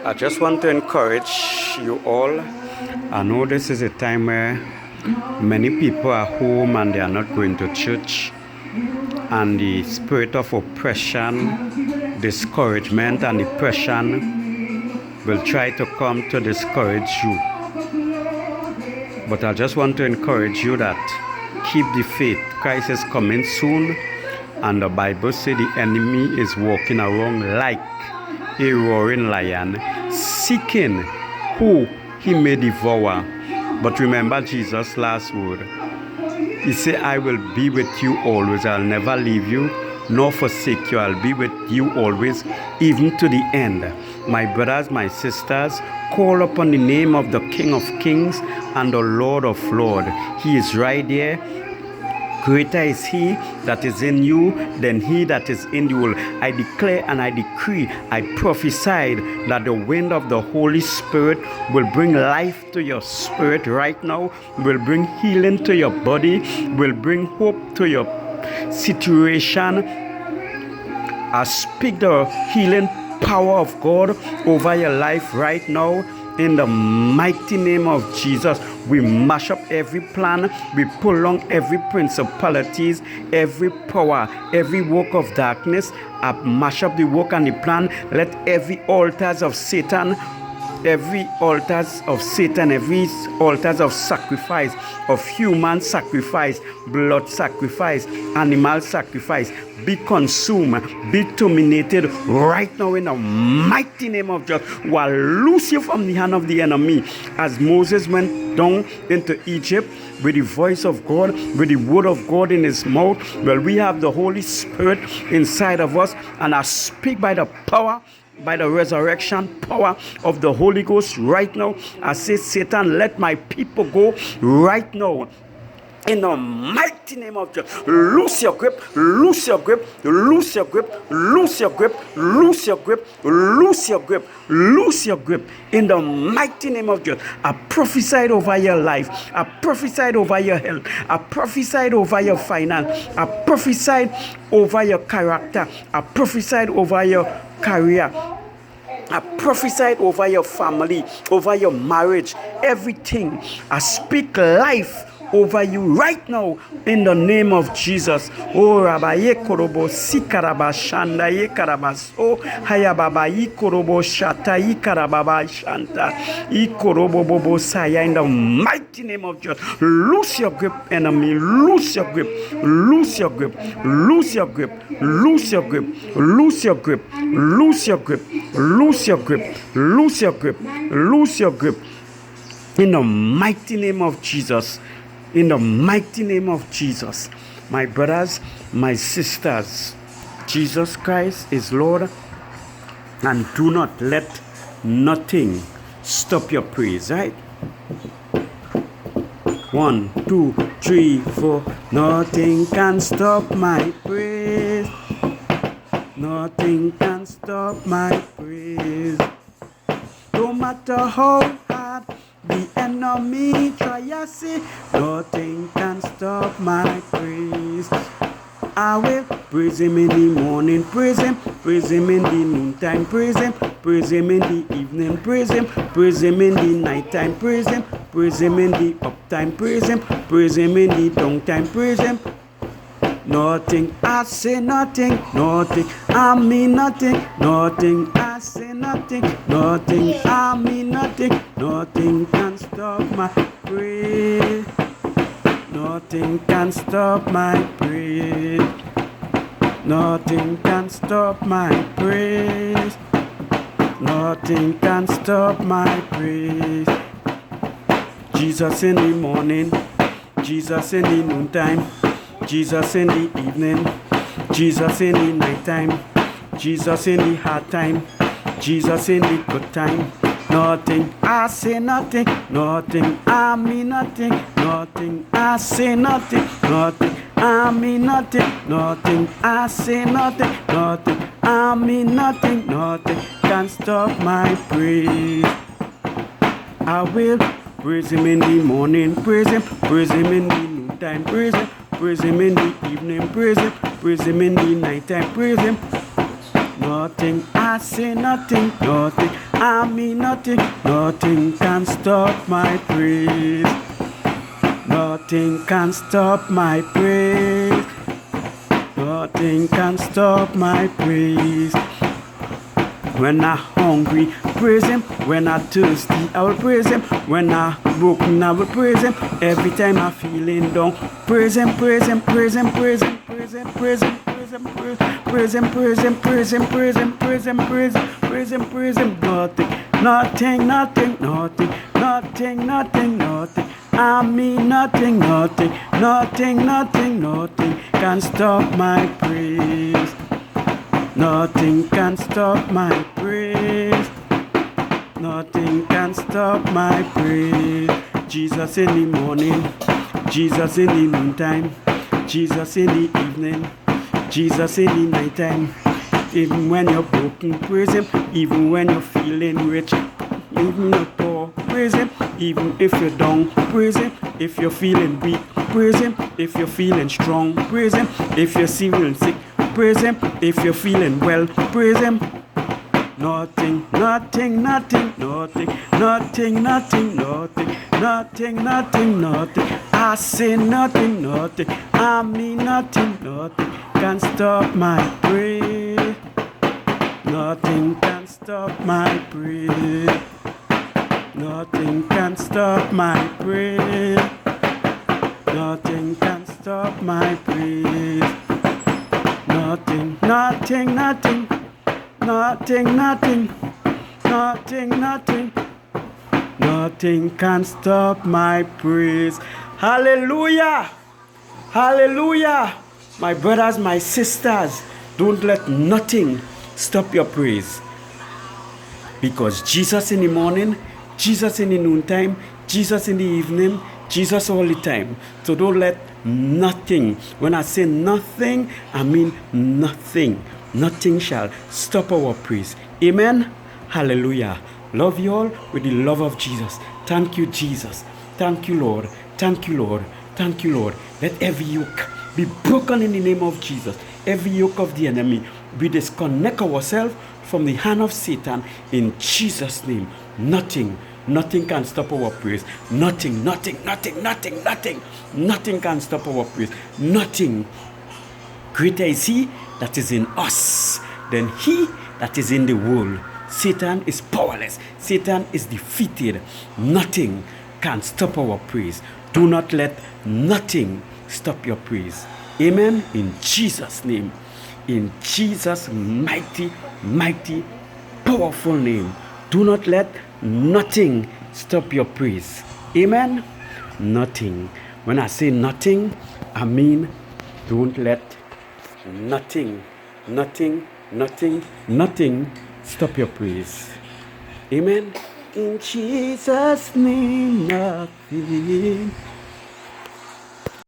I just want to encourage you all. I know this is a time where many people are home and they are not going to church, and the spirit of oppression, discouragement, and depression will try to come to discourage you. But I just want to encourage you that keep the faith. Christ is coming soon, and the Bible says the enemy is walking around like a roaring lion, seeking who he may devour. But remember Jesus' last word. He said, I will be with you always. I'll never leave you nor forsake you. I'll be with you always, even to the end. My brothers, my sisters, call upon the name of the King of Kings and the Lord of Lords. He is right there. Greater is he that is in you than he that is in the world. I declare and I decree, I prophesy that the wind of the Holy Spirit will bring life to your spirit right now, will bring healing to your body, will bring hope to your situation. I speak the healing power of God over your life right now. In the mighty name of Jesus, we mash up every plan, we pull on every principalities, every power, every work of darkness. I mash up the work and the plan. Let every altars of Satan, every altars of sacrifice, of human sacrifice, blood sacrifice, animal sacrifice, be consumed, be terminated right now in the mighty name of Jesus. While loose you from the hand of the enemy, as Moses went down into Egypt with the voice of God, with the word of God in his mouth. Well, we have the Holy Spirit inside of us, and I speak by the power, by the resurrection power of the Holy Ghost right now. I say, Satan, let my people go right now. In the mighty name of Jesus, loose your grip, loose your grip, loose your grip, loose your grip, loose your grip, loose your grip, loose your grip. In the mighty name of Jesus, I prophesied over your life. I prophesied over your health. I prophesied over your finance. I prophesied over your character. I prophesied over your career. I prophesied over your family, over your marriage, everything. I speak life over you right now in the name of Jesus. Oh, Rabaye Korobo Sikaraba Shanda Yekarabaso Hayababa Ikorobo Shata Ikarababa Shanta Ikorobo Bobo Saya, in the mighty name of Jesus. Loose your grip, enemy. Loose your grip. Loose your grip. Loose your grip. Loose your grip. Loose your grip. Loose your grip. Loose your grip. Loose your grip. Loose your grip. In the mighty name of Jesus. In the mighty name of Jesus. My brothers, my sisters, Jesus Christ is Lord, and do not let nothing stop your praise, right? 1, 2, 3, 4. Nothing can stop my praise. Nothing can stop my praise. No matter how hard the enemy try to say, nothing can stop my praise. I will praise him in the morning, praise him in the noontime, praise him in the evening, praise him in the nighttime, praise him in the uptime, praise him in the downtime, praise him. Nothing, I say nothing, nothing, I mean nothing, nothing, I say nothing, nothing, I mean nothing, nothing can stop my praise, nothing can stop my praise, nothing can stop my praise, nothing can stop my praise. Jesus in the morning, Jesus in the noontime, Jesus in the evening, Jesus in the nighttime, Jesus in the hard time, Jesus in the good time. Nothing, I say nothing, nothing, I mean nothing, nothing, I say nothing, nothing, I mean nothing, nothing, I say nothing, nothing, I mean nothing, nothing can stop my praise. I will praise him in the morning, praise him in the noontime, praise him in the evening, praise him in the nighttime, praise him nothing. I say nothing, nothing. I mean nothing, nothing can stop my praise. Nothing can stop my praise. Nothing can stop my praise. When I'm hungry, praise Him. When I'm thirsty, I will praise Him. When I'm broken, I will praise Him. Every time I'm feeling down, praise Him, praise Him, praise Him, praise Him, praise Him, praise Him, praise Him, praise Him, praise Him, praise Him, praise Him, praise Him, praise Him, praise Him, praise Him. Nothing, nothing, nothing, nothing, nothing, nothing, nothing. I mean nothing, nothing, nothing, nothing, nothing can stop my praise. Nothing can stop my praise. Nothing can stop my praise. Jesus in the morning, Jesus in the noontime, Jesus in the evening, Jesus in the nighttime. Even when you're broken, praise Him. Even when you're feeling rich, even you're poor, praise Him. Even if you're down, praise Him. If you're feeling weak, praise Him. If you're feeling strong, praise Him. If you're feeling sick, praise Him. If you're feeling well, praise Him. Nothing, nothing, nothing, nothing, nothing, nothing, nothing, nothing, nothing, nothing. I say nothing, nothing. I mean nothing, nothing can stop my praise. Nothing can stop my praise. Nothing can stop my praise. Nothing can stop my praise. Nothing, nothing, nothing, nothing, nothing, nothing, nothing, nothing can stop my praise. Hallelujah! Hallelujah! My brothers, my sisters, don't let nothing stop your praise. Because Jesus in the morning, Jesus in the noontime, Jesus in the evening, Jesus all the time. So don't let nothing, when I say nothing, I mean nothing. Nothing shall stop our praise. Amen. Hallelujah. Love you all with the love of Jesus. Thank you, Jesus. Thank you, Lord. Thank you, Lord. Thank you, Lord. Let every yoke be broken in the name of Jesus. Every yoke of the enemy, we disconnect ourselves from the hand of Satan in Jesus' name. Nothing can stop our praise. Nothing can stop our praise. Nothing. Greater is He that is in us than he that is in the world. Satan is powerless. Satan is defeated. Nothing can stop our praise. Do not let nothing stop your praise. Amen. In Jesus' name. In Jesus' mighty, mighty, powerful name. Do not let nothing stop your praise. Amen. Nothing. When I say nothing, I mean don't let nothing stop your praise. Amen. In Jesus' name, nothing